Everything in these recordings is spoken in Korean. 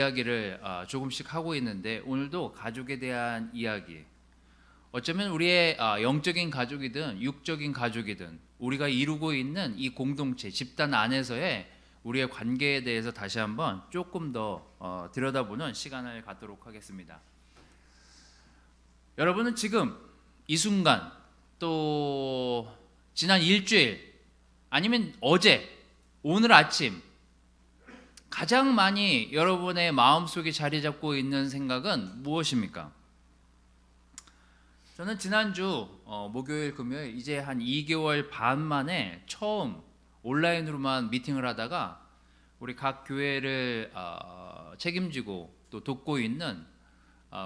이야기를 조금씩 하고 있는데, 오늘도 가족에 대한 이야기, 어쩌면 우리의 영적인 가족이든 육적인 가족이든 우리가 이루고 있는 이 공동체, 집단 안에서의 우리의 관계에 대해서 다시 한번 조금 더 들여다보는 시간을 갖도록 하겠습니다. 여러분은 지금 이 순간, 또 지난 일주일, 아니면 어제, 오늘 아침 가장 많이 여러분의 마음속에 자리 잡고 있는 생각은 무엇입니까? 저는 지난주 목요일, 금요일 이제 한 2개월 반 만에 처음 온라인으로만 미팅을 하다가 우리 각 교회를 책임지고 또 돕고 있는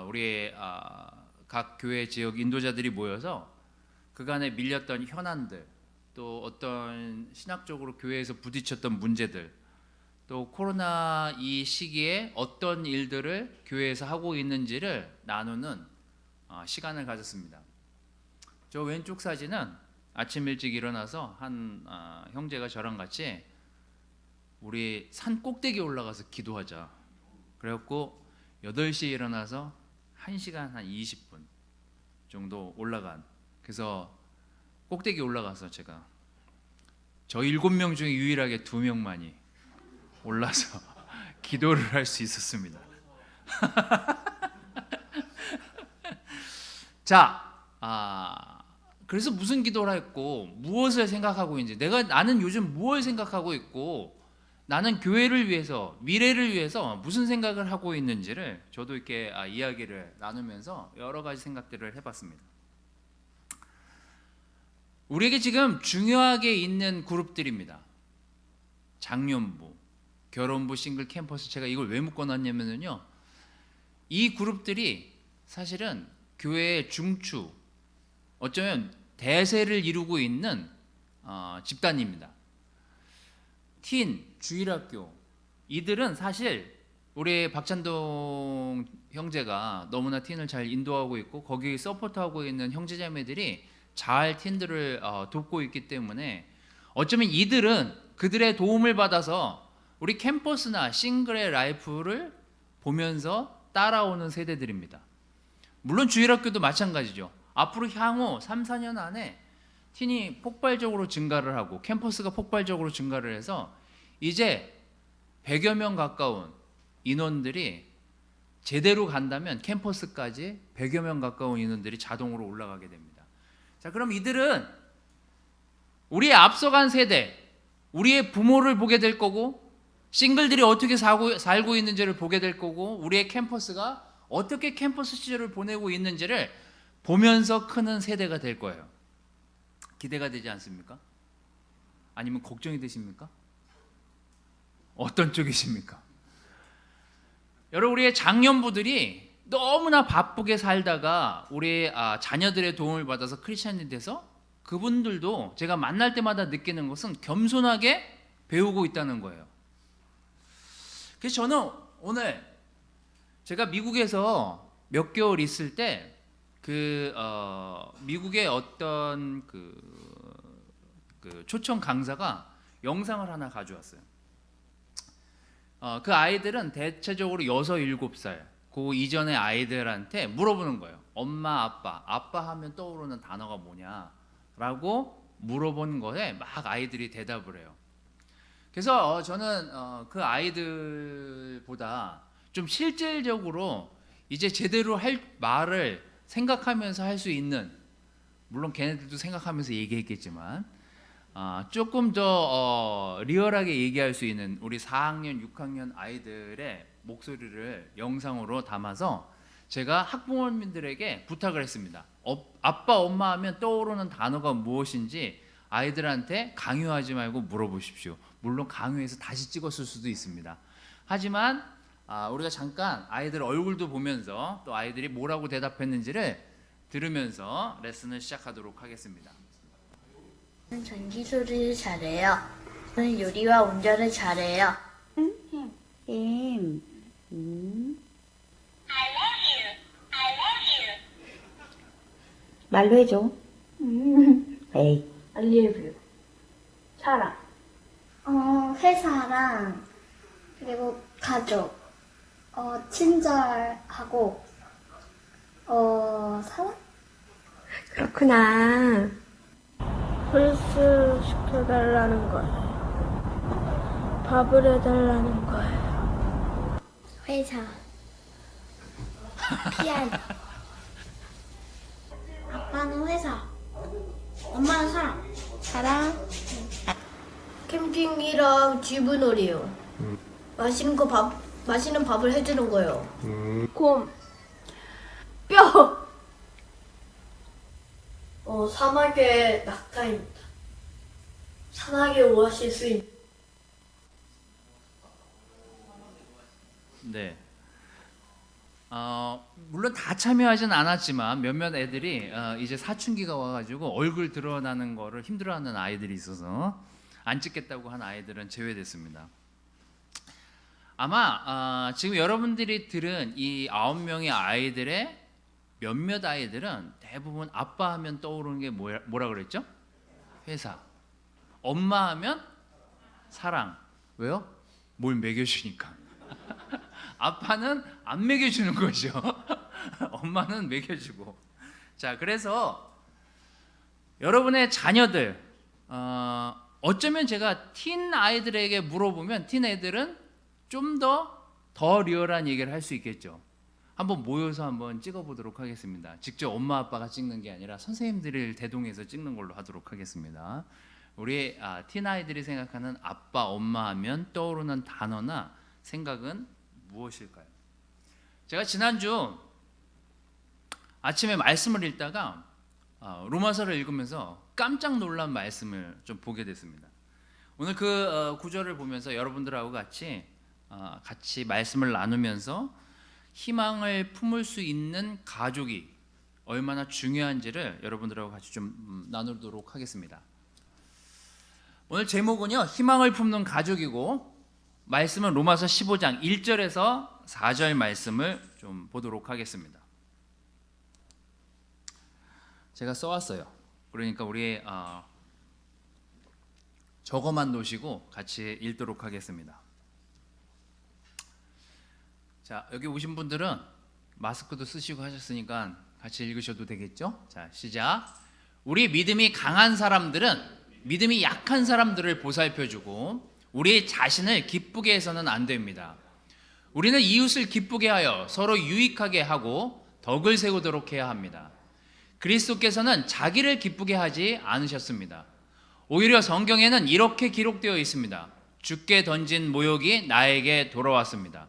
우리의 각 교회 지역 인도자들이 모여서 그간에 밀렸던 현안들, 또 어떤 신학적으로 교회에서 부딪혔던 문제들, 또 코로나 이 시기에 어떤 일들을 교회에서 하고 있는지를 나누는 시간을 가졌습니다. 저 왼쪽 사진은 아침 일찍 일어나서 한 형제가 저랑 같이 우리 산 꼭대기에 올라가서 기도하자 그래갖고 8시에 일어나서 1시간 한 20분 정도 올라간, 그래서 꼭대기에 올라가서 제가 저 7명 중에 유일하게 2명만이 올라서 기도를 할 수 있었습니다. 자, 그래서 무슨 기도를 했고 무엇을 생각하고 있는지, 나는 요즘 무엇을 생각하고 있고 나는 교회를 위해서, 미래를 위해서 무슨 생각을 하고 있는지를 저도 이렇게 이야기를 나누면서 여러 가지 생각들을 해봤습니다. 우리에게 지금 중요하게 있는 그룹들입니다. 장년부, 결혼부, 싱글, 캠퍼스. 제가 이걸 왜 묶어놨냐면요, 이 그룹들이 사실은 교회의 중추, 어쩌면 대세를 이루고 있는 집단입니다. 틴, 주일학교, 이들은 사실 우리 박찬동 형제가 너무나 틴을 잘 인도하고 있고 거기 서포트하고 있는 형제자매들이 잘 틴들을 돕고 있기 때문에 어쩌면 이들은 그들의 도움을 받아서 우리 캠퍼스나 싱글의 라이프를 보면서 따라오는 세대들입니다. 물론 주일학교도 마찬가지죠. 앞으로 향후 3, 4년 안에 틴이 폭발적으로 증가를 하고 캠퍼스가 폭발적으로 증가를 해서 이제 100여 명 가까운 인원들이 제대로 간다면 캠퍼스까지 100여 명 가까운 인원들이 자동으로 올라가게 됩니다. 자, 그럼 이들은 우리의 앞서간 세대, 우리의 부모를 보게 될 거고, 싱글들이 어떻게 살고 있는지를 보게 될 거고, 우리의 캠퍼스가 어떻게 캠퍼스 시절을 보내고 있는지를 보면서 크는 세대가 될 거예요. 기대가 되지 않습니까? 아니면 걱정이 되십니까? 어떤 쪽이십니까? 여러분, 우리의 장년부들이 너무나 바쁘게 살다가 우리 자녀들의 도움을 받아서 크리스찬이 돼서 그분들도 제가 만날 때마다 느끼는 것은 겸손하게 배우고 있다는 거예요. 그래서 저는 오늘 제가 미국에서 몇 개월 있을 때 미국의 어떤 그 초청 강사가 영상을 하나 가져왔어요. 그 아이들은 대체적으로 6, 7살 그 이전의 아이들한테 물어보는 거예요. 엄마, 아빠 하면 떠오르는 단어가 뭐냐 라고 물어본 거에 막 아이들이 대답을 해요. 그래서 저는 그 아이들보다 좀 실질적으로 이제 제대로 할 말을 생각하면서 할 수 있는, 물론 걔네들도 생각하면서 얘기했겠지만 조금 더 리얼하게 얘기할 수 있는 우리 4학년, 6학년 아이들의 목소리를 영상으로 담아서 제가 학부모님들에게 부탁을 했습니다. 아빠, 엄마 하면 떠오르는 단어가 무엇인지 아이들한테 강요하지 말고 물어보십시오. 물론 강요해서 다시 찍었을 수도 있습니다. 하지만 우리가 잠깐 아이들 얼굴도 보면서 또 아이들이 뭐라고 대답했는지를 들으면서 레슨을 시작하도록 하겠습니다. 저는 전기소리를 잘해요. 저는 요리와 운전을 잘해요. 힘. 말로 해줘. 에이. 알리에뷰 사랑 회사랑 그리고 가족. 친절하고, 사랑? 그렇구나. 홀수 시켜달라는 거예요. 밥을 해달라는 거예요. 회사. 피아노. 아빠는 회사. 엄마는 사랑. 사랑. 캠핑이랑 쥐브놀이요. 맛있는 밥을 해주는 거예요. 곰. 뼈! 사막의 낙타입니다. 사막의 오아시스. 네. 물론 다 참여하진 않았지만 몇몇 애들이 이제 사춘기가 와가지고 얼굴 드러나는 거를 힘들어하는 아이들이 있어서 안 찍겠다고 한 아이들은 제외됐습니다. 아마 지금 여러분들이 들은 이 9명의 아이들의 몇몇 아이들은 대부분 아빠 하면 떠오르는 게 뭐라 그랬죠? 회사. 엄마 하면 사랑. 왜요? 뭘 먹여주니까. 아빠는 안 먹여주는 거죠. 엄마는 먹여주고. 자, 그래서 여러분의 자녀들 어쩌면 제가 틴 아이들에게 물어보면 틴 애들은 좀 더 리얼한 얘기를 할 수 있겠죠. 한번 모여서 한번 찍어보도록 하겠습니다. 직접 엄마 아빠가 찍는 게 아니라 선생님들을 대동해서 찍는 걸로 하도록 하겠습니다. 우리 틴 아이들이 생각하는 아빠 엄마 하면 떠오르는 단어나 생각은 무엇일까요? 제가 지난주 아침에 말씀을 읽다가 로마서를 읽으면서 깜짝 놀란 말씀을 좀 보게 됐습니다. 오늘 그 구절을 보면서 여러분들하고 같이 말씀을 나누면서 희망을 품을 수 있는 가족이 얼마나 중요한지를 여러분들하고 같이 좀 나누도록 하겠습니다. 오늘 제목은요, 희망을 품는 가족이고, 말씀은 로마서 15장 1절에서 4절 말씀을 좀 보도록 하겠습니다. 제가 써왔어요. 그러니까 우리 적어만 놓으시고 같이 읽도록 하겠습니다. 자, 여기 오신 분들은 마스크도 쓰시고 하셨으니까 같이 읽으셔도 되겠죠? 자, 시작. 우리 믿음이 강한 사람들은 믿음이 약한 사람들을 보살펴주고 우리 자신을 기쁘게 해서는 안 됩니다. 우리는 이웃을 기쁘게 하여 서로 유익하게 하고 덕을 세우도록 해야 합니다. 그리스도께서는 자기를 기쁘게 하지 않으셨습니다. 오히려 성경에는 이렇게 기록되어 있습니다. 주께 던진 모욕이 나에게 돌아왔습니다.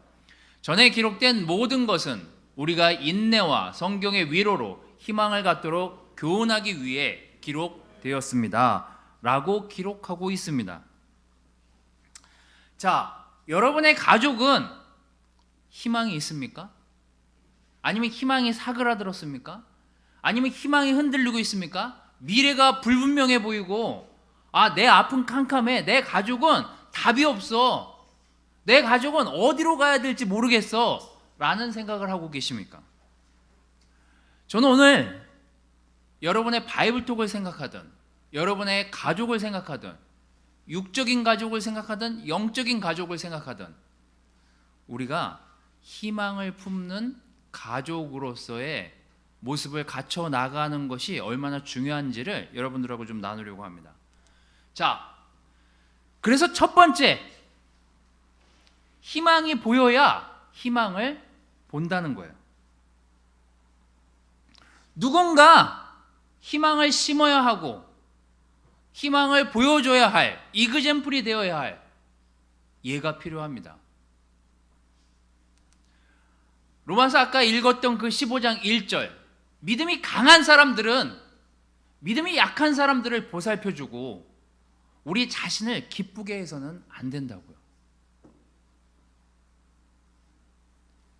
전에 기록된 모든 것은 우리가 인내와 성경의 위로로 희망을 갖도록 교훈하기 위해 기록되었습니다. 라고 기록하고 있습니다. 자, 여러분의 가족은 희망이 있습니까? 아니면 희망이 사그라들었습니까? 아니면 희망이 흔들리고 있습니까? 미래가 불분명해 보이고 내 앞은 캄캄해. 내 가족은 답이 없어. 내 가족은 어디로 가야 될지 모르겠어. 라는 생각을 하고 계십니까? 저는 오늘 여러분의 바이블톡을 생각하든 여러분의 가족을 생각하든 육적인 가족을 생각하든 영적인 가족을 생각하든 우리가 희망을 품는 가족으로서의 모습을 갖춰 나가는 것이 얼마나 중요한지를 여러분들하고 좀 나누려고 합니다. 자, 그래서 첫 번째, 희망이 보여야 희망을 본다는 거예요. 누군가 희망을 심어야 하고 희망을 보여줘야 할, 이그젠플이 되어야 할 예가 필요합니다. 로마서 아까 읽었던 그 15장 1절, 믿음이 강한 사람들은 믿음이 약한 사람들을 보살펴주고 우리 자신을 기쁘게 해서는 안 된다고요.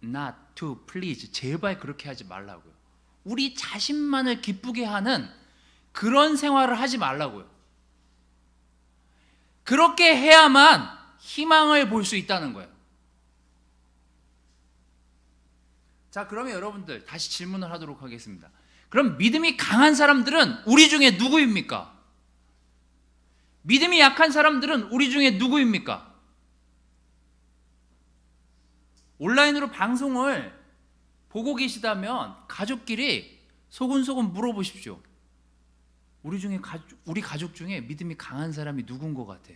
Not to please, 제발 그렇게 하지 말라고요. 우리 자신만을 기쁘게 하는 그런 생활을 하지 말라고요. 그렇게 해야만 희망을 볼 수 있다는 거예요. 자, 그러면 여러분들 다시 질문을 하도록 하겠습니다. 그럼 믿음이 강한 사람들은 우리 중에 누구입니까? 믿음이 약한 사람들은 우리 중에 누구입니까? 온라인으로 방송을 보고 계시다면 가족끼리 소근소근 물어보십시오. 우리 가족 중에 믿음이 강한 사람이 누군 것 같아?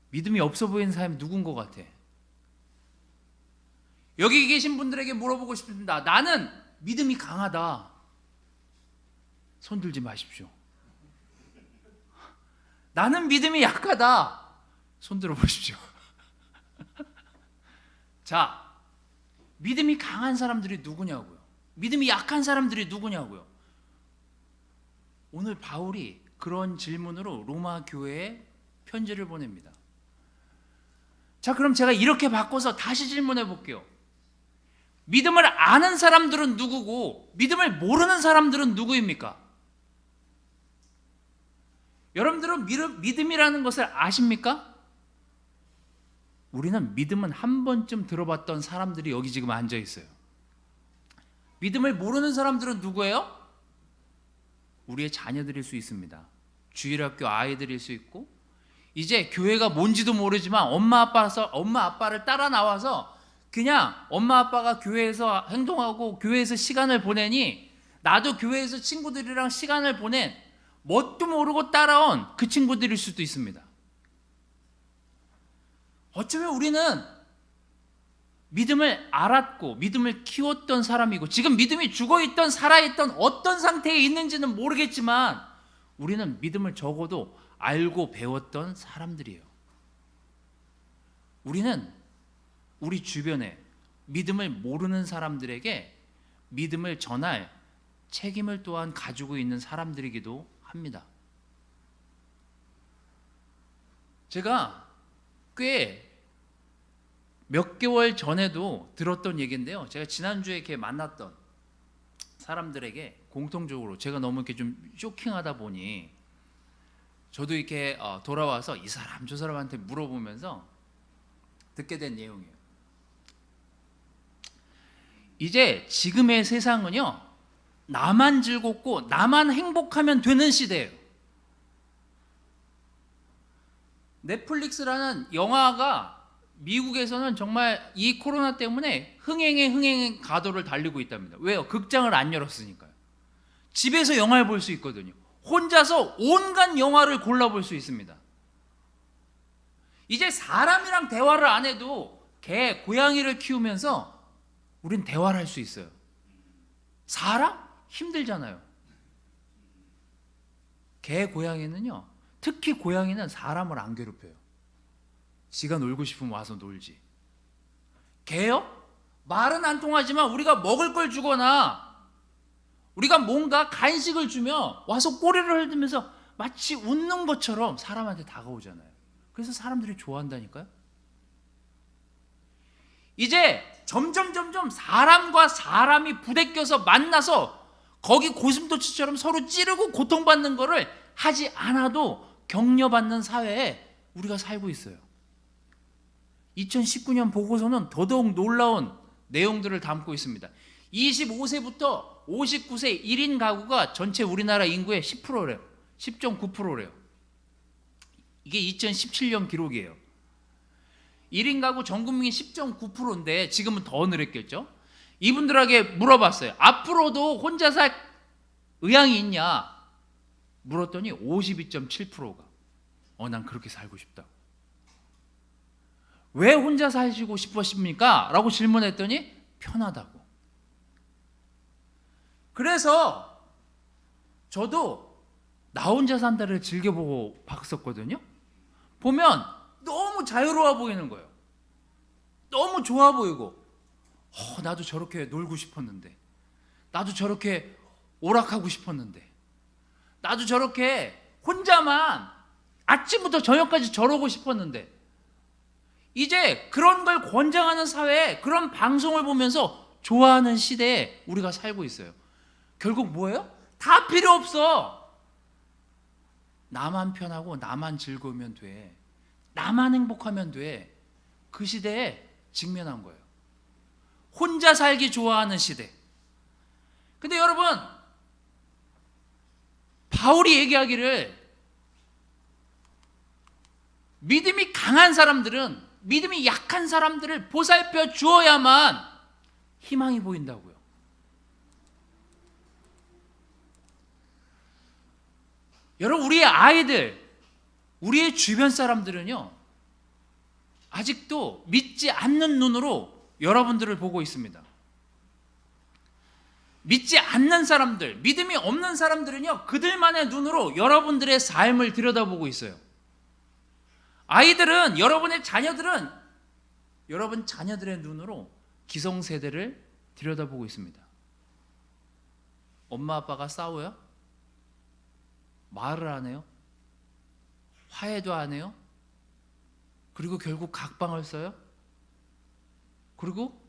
믿음이 없어 보이는 사람이 누군 것 같아? 여기 계신 분들에게 물어보고 싶습니다. 나는 믿음이 강하다. 손 들지 마십시오. 나는 믿음이 약하다. 손 들어 보십시오. 자, 믿음이 강한 사람들이 누구냐고요? 믿음이 약한 사람들이 누구냐고요? 오늘 바울이 그런 질문으로 로마 교회에 편지를 보냅니다. 자, 그럼 제가 이렇게 바꿔서 다시 질문해 볼게요. 믿음을 아는 사람들은 누구고 믿음을 모르는 사람들은 누구입니까? 여러분들은 믿음이라는 것을 아십니까? 우리는 믿음은 한 번쯤 들어봤던 사람들이 여기 지금 앉아 있어요. 믿음을 모르는 사람들은 누구예요? 우리의 자녀들일 수 있습니다. 주일학교 아이들일 수 있고, 이제 교회가 뭔지도 모르지만 엄마 아빠를 따라 나와서 그냥 엄마 아빠가 교회에서 행동하고 교회에서 시간을 보내니 나도 교회에서 친구들이랑 시간을 보낸 뭣도 모르고 따라온 그 친구들일 수도 있습니다. 어쩌면 우리는 믿음을 알았고 믿음을 키웠던 사람이고 지금 믿음이 죽어있던 살아있던 어떤 상태에 있는지는 모르겠지만 우리는 믿음을 적어도 알고 배웠던 사람들이에요. 우리는 우리 주변에 믿음을 모르는 사람들에게 믿음을 전할 책임을 또한 가지고 있는 사람들이기도 합니다. 제가 꽤 몇 개월 전에도 들었던 얘기인데요. 제가 지난주에 이렇게 만났던 사람들에게 공통적으로 제가 너무 이렇게 좀 쇼킹하다 보니 저도 이렇게 돌아와서 이 사람 저 사람한테 물어보면서 듣게 된 내용이에요. 이제 지금의 세상은요, 나만 즐겁고 나만 행복하면 되는 시대예요. 넷플릭스라는 영화가 미국에서는 정말 이 코로나 때문에 흥행의 가도를 달리고 있답니다. 왜요? 극장을 안 열었으니까요. 집에서 영화를 볼 수 있거든요. 혼자서 온갖 영화를 골라볼 수 있습니다. 이제 사람이랑 대화를 안 해도 개, 고양이를 키우면서 우린 대화를 할 수 있어요. 사람? 힘들잖아요. 개, 고양이는요, 특히 고양이는 사람을 안 괴롭혀요. 지가 놀고 싶으면 와서 놀지. 개요? 말은 안 통하지만 우리가 먹을 걸 주거나 우리가 뭔가 간식을 주면 와서 꼬리를 흔들면서 마치 웃는 것처럼 사람한테 다가오잖아요. 그래서 사람들이 좋아한다니까요. 이제 점점 사람과 사람이 부대껴서 만나서 거기 고슴도치처럼 서로 찌르고 고통받는 거를 하지 않아도 격려받는 사회에 우리가 살고 있어요. 2019년 보고서는 더더욱 놀라운 내용들을 담고 있습니다. 25세부터 59세 1인 가구가 전체 우리나라 인구의 10%래요. 10.9%래요. 이게 2017년 기록이에요. 1인 가구 전 국민이 10.9%인데 지금은 더 늘었겠죠. 이분들에게 물어봤어요. 앞으로도 혼자 살 의향이 있냐 물었더니 52.7%가 난 그렇게 살고 싶다. 왜 혼자 사시고 싶으십니까? 라고 질문했더니 편하다고. 그래서 저도 나 혼자 산다를 즐겨보고 봤었거든요. 보면 너무 자유로워 보이는 거예요. 너무 좋아 보이고 나도 저렇게 놀고 싶었는데, 나도 저렇게 오락하고 싶었는데, 나도 저렇게 혼자만 아침부터 저녁까지 저러고 싶었는데, 이제 그런 걸 권장하는 사회에 그런 방송을 보면서 좋아하는 시대에 우리가 살고 있어요. 결국 뭐예요? 다 필요 없어. 나만 편하고 나만 즐거우면 돼. 나만 행복하면 돼. 그 시대에 직면한 거예요. 혼자 살기 좋아하는 시대. 근데 여러분, 바울이 얘기하기를 믿음이 강한 사람들은 믿음이 약한 사람들을 보살펴 주어야만 희망이 보인다고요. 여러분, 우리의 아이들, 우리의 주변 사람들은요, 아직도 믿지 않는 눈으로 여러분들을 보고 있습니다. 믿지 않는 사람들, 믿음이 없는 사람들은요, 그들만의 눈으로 여러분들의 삶을 들여다보고 있어요. 아이들은, 여러분의 자녀들은 여러분 자녀들의 눈으로 기성세대를 들여다보고 있습니다. 엄마 아빠가 싸워요? 말을 안 해요? 화해도 안 해요? 그리고 결국 각방을 써요? 그리고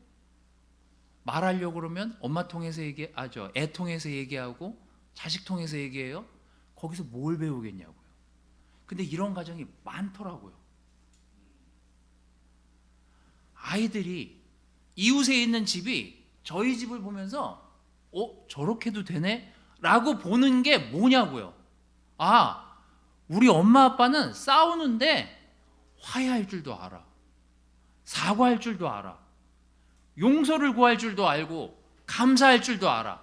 말하려고 그러면 엄마 통해서 애 통해서 얘기하고 자식 통해서 얘기해요? 거기서 뭘 배우겠냐고요. 근데 이런 가정이 많더라고요. 아이들이 이웃에 있는 집이 저희 집을 보면서 저렇게도 되네? 라고 보는 게 뭐냐고요. 우리 엄마 아빠는 싸우는데 화해할 줄도 알아. 사과할 줄도 알아. 용서를 구할 줄도 알고 감사할 줄도 알아.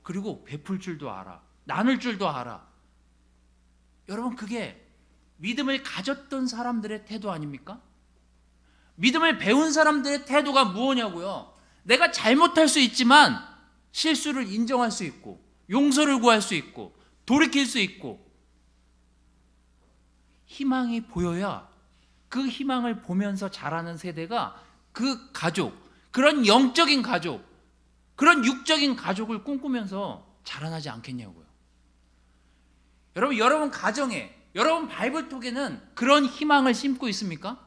그리고 베풀 줄도 알아. 나눌 줄도 알아. 여러분, 그게 믿음을 가졌던 사람들의 태도 아닙니까? 믿음을 배운 사람들의 태도가 무엇이냐고요. 내가 잘못할 수 있지만 실수를 인정할 수 있고 용서를 구할 수 있고 돌이킬 수 있고 희망이 보여야 그 희망을 보면서 자라는 세대가 그 가족, 그런 영적인 가족, 그런 육적인 가족을 꿈꾸면서 자라나지 않겠냐고요. 여러분 가정에, 여러분 바이블톡에는 그런 희망을 심고 있습니까?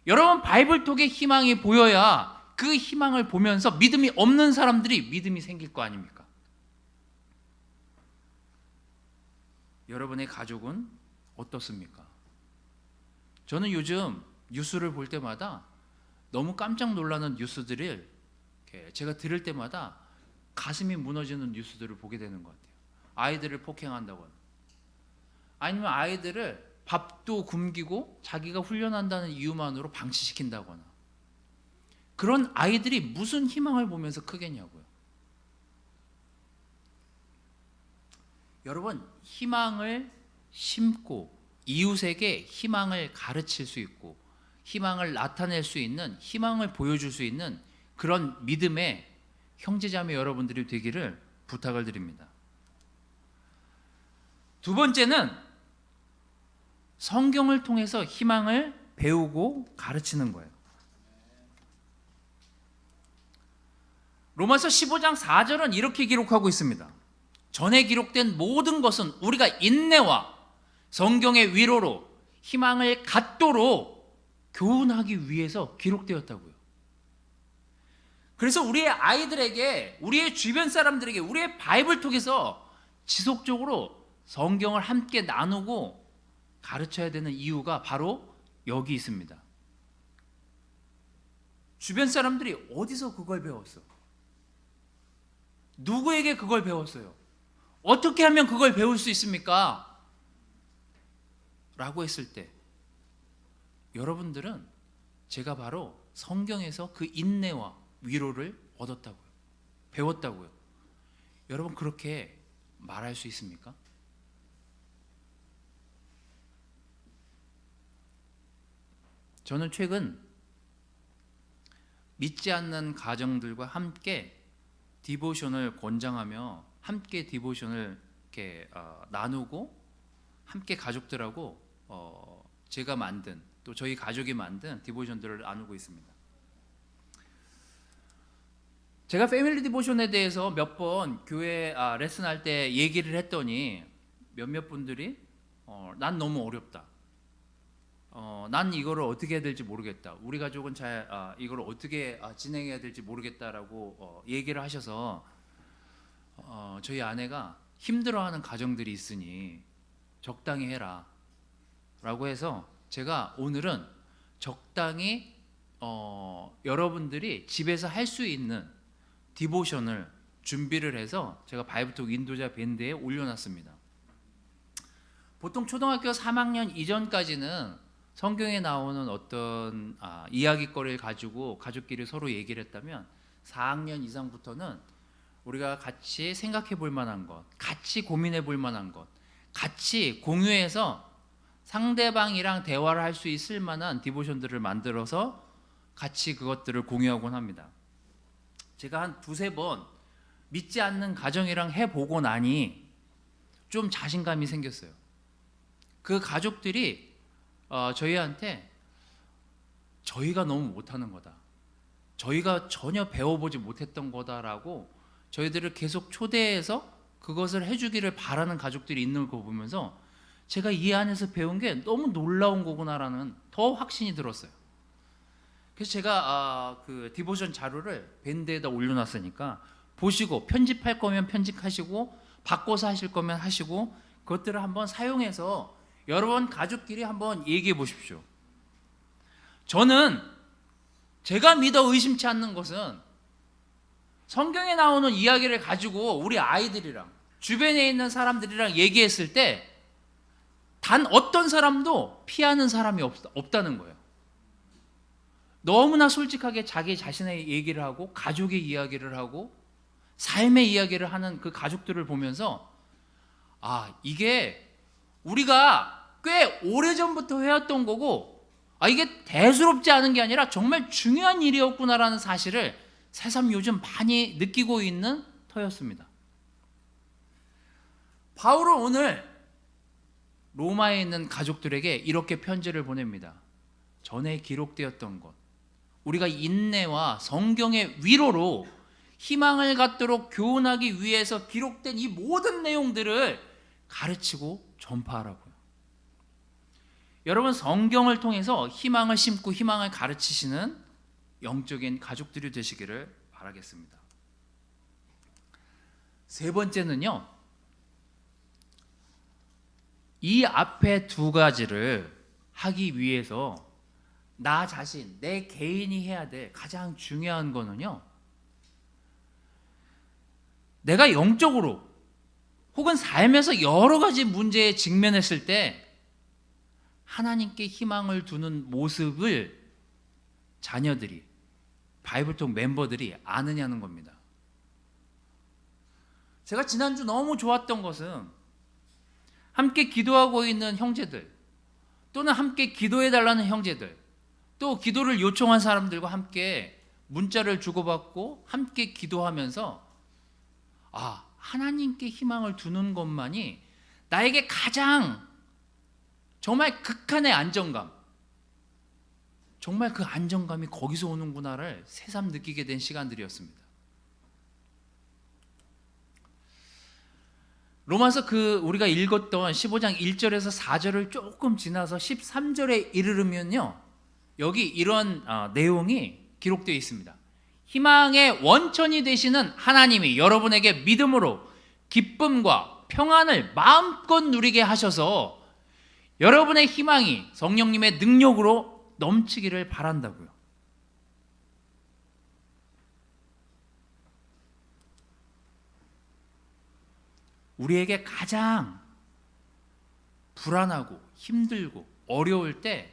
여러분 바이블톡에 희망이 보여야 그 희망을 보면서 믿음이 없는 사람들이 믿음이 생길 거 아닙니까? 여러분의 가족은 어떻습니까? 저는 요즘 뉴스를 볼 때마다 너무 깜짝 놀라는 뉴스들을 제가 들을 때마다 가슴이 무너지는 뉴스들을 보게 되는 것 같아요. 아이들을 폭행한다거나 아니면 아이들을 밥도 굶기고 자기가 훈련한다는 이유만으로 방치시킨다거나 그런 아이들이 무슨 희망을 보면서 크겠냐고요. 여러분, 희망을 심고 이웃에게 희망을 가르칠 수 있고 희망을 나타낼 수 있는, 희망을 보여줄 수 있는 그런 믿음의 형제자매 여러분들이 되기를 부탁을 드립니다. 두 번째는 성경을 통해서 희망을 배우고 가르치는 거예요. 로마서 15장 4절은 이렇게 기록하고 있습니다. 전에 기록된 모든 것은 우리가 인내와 성경의 위로로 희망을 갖도록 교훈하기 위해서 기록되었다고요. 그래서 우리의 아이들에게, 우리의 주변 사람들에게, 우리의 바이블톡에서 지속적으로 성경을 함께 나누고 가르쳐야 되는 이유가 바로 여기 있습니다. 주변 사람들이 어디서 그걸 배웠어? 누구에게 그걸 배웠어요? 어떻게 하면 그걸 배울 수 있습니까? 라고 했을 때 여러분들은 제가 바로 성경에서 그 인내와 위로를 얻었다고요. 배웠다고요. 여러분, 그렇게 말할 수 있습니까? 저는 최근 믿지 않는 가정들과 함께 디보션을 권장하며 함께 디보션을 이렇게 나누고 함께 가족들하고 제가 만든, 또 저희 가족이 만든 디보션들을 나누고 있습니다. 제가 패밀리 디보션에 대해서 몇 번 교회 레슨할 때 얘기를 했더니 몇몇 분들이 난 너무 어렵다. 난 이거를 어떻게 해야 될지 모르겠다. 우리 가족은 잘 이걸 어떻게 진행해야 될지 모르겠다라고 얘기를 하셔서 저희 아내가 힘들어하는 가정들이 있으니 적당히 해라 라고 해서 제가 오늘은 적당히 여러분들이 집에서 할 수 있는 디보션을 준비를 해서 제가 바이블톡 인도자 밴드에 올려놨습니다. 보통 초등학교 3학년 이전까지는 성경에 나오는 어떤 이야기거리를 가지고 가족끼리 서로 얘기를 했다면 4학년 이상부터는 우리가 같이 생각해 볼 만한 것, 같이 고민해 볼 만한 것, 같이 공유해서 상대방이랑 대화를 할 수 있을 만한 디보션들을 만들어서 같이 그것들을 공유하곤 합니다. 제가 한 두세 번 믿지 않는 가정이랑 해보고 나니 좀 자신감이 생겼어요. 그 가족들이 저희한테 저희가 너무 못하는 거다, 저희가 전혀 배워보지 못했던 거다라고 저희들을 계속 초대해서 그것을 해주기를 바라는 가족들이 있는 거 보면서 제가 이 안에서 배운 게 너무 놀라운 거구나라는 더 확신이 들었어요. 그래서 제가 그 디보션 자료를 밴드에다 올려놨으니까 보시고, 편집할 거면 편집하시고 바꿔서 하실 거면 하시고 그것들을 한번 사용해서 여러분 가족끼리 한번 얘기해 보십시오. 저는 제가 믿어 의심치 않는 것은 성경에 나오는 이야기를 가지고 우리 아이들이랑 주변에 있는 사람들이랑 얘기했을 때 단 어떤 사람도 피하는 사람이 없다는 거예요. 너무나 솔직하게 자기 자신의 얘기를 하고 가족의 이야기를 하고 삶의 이야기를 하는 그 가족들을 보면서 이게 우리가 꽤 오래전부터 해왔던 거고 이게 대수롭지 않은 게 아니라 정말 중요한 일이었구나라는 사실을 새삼 요즘 많이 느끼고 있는 터였습니다. 바울은 오늘 로마에 있는 가족들에게 이렇게 편지를 보냅니다. 전에 기록되었던 것, 우리가 인내와 성경의 위로로 희망을 갖도록 교훈하기 위해서 기록된 이 모든 내용들을 가르치고 전파하라고요. 여러분, 성경을 통해서 희망을 심고 희망을 가르치시는 영적인 가족들이 되시기를 바라겠습니다. 세 번째는요, 이 앞에 두 가지를 하기 위해서 나 자신, 내 개인이 해야 될 가장 중요한 거는요, 내가 영적으로 혹은 삶에서 여러 가지 문제에 직면했을 때 하나님께 희망을 두는 모습을 자녀들이, 바이블톡 멤버들이 아느냐는 겁니다. 제가 지난주 너무 좋았던 것은 함께 기도하고 있는 형제들, 또는 함께 기도해달라는 형제들, 또 기도를 요청한 사람들과 함께 문자를 주고받고 함께 기도하면서 하나님께 희망을 두는 것만이 나에게 가장 정말 극한의 안정감, 정말 그 안정감이 거기서 오는구나를 새삼 느끼게 된 시간들이었습니다. 로마서 우리가 읽었던 15장 1절에서 4절을 조금 지나서 13절에 이르르면요, 여기 이런 내용이 기록되어 있습니다. 희망의 원천이 되시는 하나님이 여러분에게 믿음으로 기쁨과 평안을 마음껏 누리게 하셔서 여러분의 희망이 성령님의 능력으로 넘치기를 바란다고요. 우리에게 가장 불안하고 힘들고 어려울 때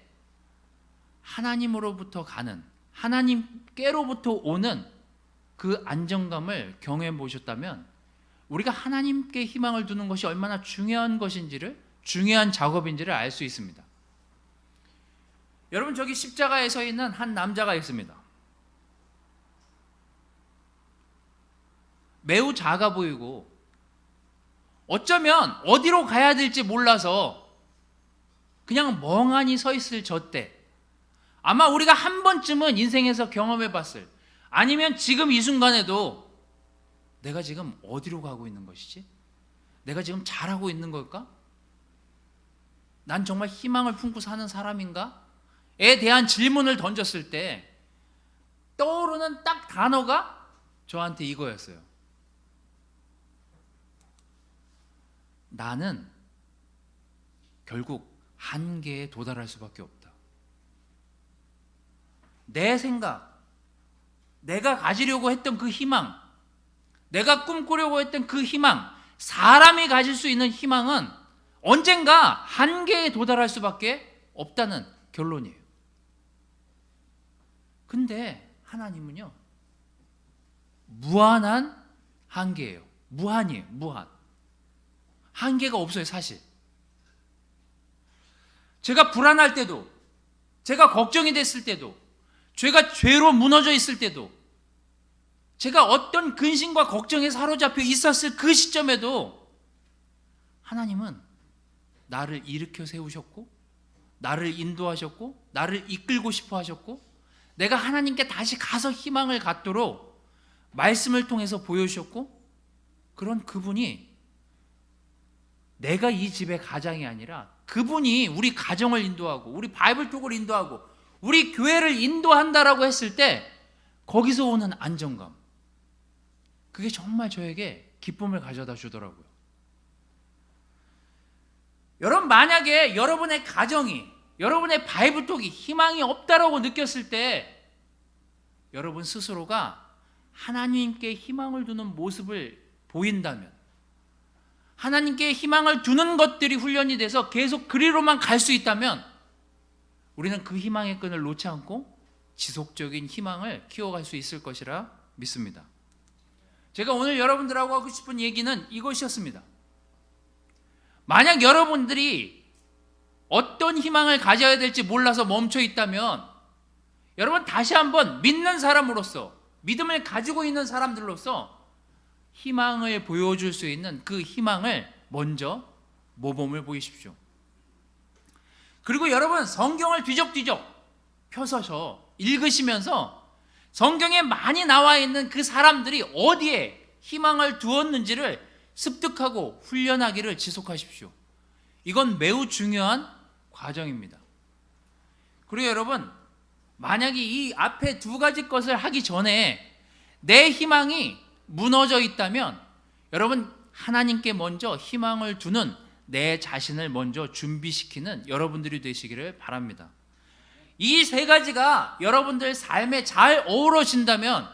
하나님으로부터 가는, 하나님께로부터 오는 그 안정감을 경험해 보셨다면 우리가 하나님께 희망을 두는 것이 얼마나 중요한 것인지를, 중요한 작업인지를 알 수 있습니다. 여러분, 저기 십자가에 서 있는 한 남자가 있습니다. 매우 작아 보이고 어쩌면 어디로 가야 될지 몰라서 그냥 멍하니 서 있을 저 때, 아마 우리가 한 번쯤은 인생에서 경험해 봤을, 아니면 지금 이 순간에도 내가 지금 어디로 가고 있는 것이지? 내가 지금 잘하고 있는 걸까? 난 정말 희망을 품고 사는 사람인가? 에 대한 질문을 던졌을 때 떠오르는 딱 단어가 저한테 이거였어요. 나는 결국 한계에 도달할 수밖에 없다. 내 생각, 내가 가지려고 했던 그 희망, 내가 꿈꾸려고 했던 그 희망, 사람이 가질 수 있는 희망은 언젠가 한계에 도달할 수밖에 없다는 결론이에요. 근데 하나님은요, 무한한 한계예요. 무한이에요. 무한. 한계가 없어요, 사실. 제가 불안할 때도, 제가 걱정이 됐을 때도, 제가 죄로 무너져 있을 때도, 제가 어떤 근심과 걱정에 사로잡혀 있었을 그 시점에도 하나님은 나를 일으켜 세우셨고, 나를 인도하셨고, 나를 이끌고 싶어 하셨고, 내가 하나님께 다시 가서 희망을 갖도록 말씀을 통해서 보여주셨고, 그런 그분이 내가 이 집의 가장이 아니라 그분이 우리 가정을 인도하고 우리 바이블톡을 인도하고 우리 교회를 인도한다라고 했을 때 거기서 오는 안정감, 그게 정말 저에게 기쁨을 가져다 주더라고요. 여러분, 만약에 여러분의 가정이, 여러분의 바이블톡이 희망이 없다라고 느꼈을 때 여러분 스스로가 하나님께 희망을 두는 모습을 보인다면, 하나님께 희망을 두는 것들이 훈련이 돼서 계속 그리로만 갈 수 있다면 우리는 그 희망의 끈을 놓지 않고 지속적인 희망을 키워갈 수 있을 것이라 믿습니다. 제가 오늘 여러분들하고 하고 싶은 얘기는 이것이었습니다. 만약 여러분들이 어떤 희망을 가져야 될지 몰라서 멈춰 있다면 여러분 다시 한번 믿는 사람으로서, 믿음을 가지고 있는 사람들로서 희망을 보여줄 수 있는 그 희망을 먼저 모범을 보이십시오. 그리고 여러분, 성경을 뒤적뒤적 펴서서 읽으시면서 성경에 많이 나와 있는 그 사람들이 어디에 희망을 두었는지를 습득하고 훈련하기를 지속하십시오. 이건 매우 중요한 과정입니다. 그리고 여러분, 만약에 이 앞에 두 가지 것을 하기 전에 내 희망이 무너져 있다면 여러분, 하나님께 먼저 희망을 두는 내 자신을 먼저 준비시키는 여러분들이 되시기를 바랍니다. 이 세 가지가 여러분들 삶에 잘 어우러진다면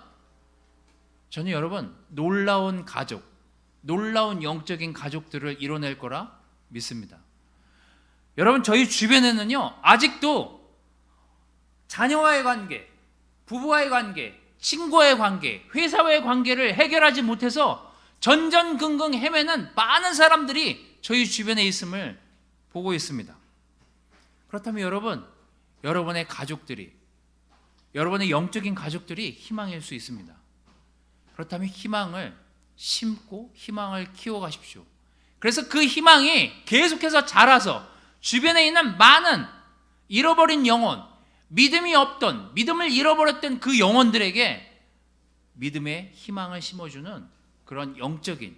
저는 여러분, 놀라운 가족, 놀라운 영적인 가족들을 이뤄낼 거라 믿습니다. 여러분, 저희 주변에는요, 아직도 자녀와의 관계, 부부와의 관계, 친구와의 관계, 회사와의 관계를 해결하지 못해서 전전긍긍 헤매는 많은 사람들이 저희 주변에 있음을 보고 있습니다. 그렇다면 여러분, 여러분의 가족들이, 여러분의 영적인 가족들이 희망일 수 있습니다. 그렇다면 희망을 심고 희망을 키워가십시오. 그래서 그 희망이 계속해서 자라서 주변에 있는 많은 잃어버린 영혼, 믿음이 없던, 믿음을 잃어버렸던 그 영혼들에게 믿음의 희망을 심어주는 그런 영적인,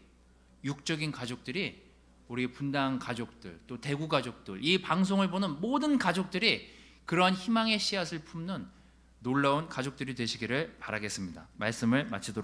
육적인 가족들이, 우리 분당 가족들, 또 대구 가족들, 이 방송을 보는 모든 가족들이 그러한 희망의 씨앗을 품는 놀라운 가족들이 되시기를 바라겠습니다. 말씀을 마치도록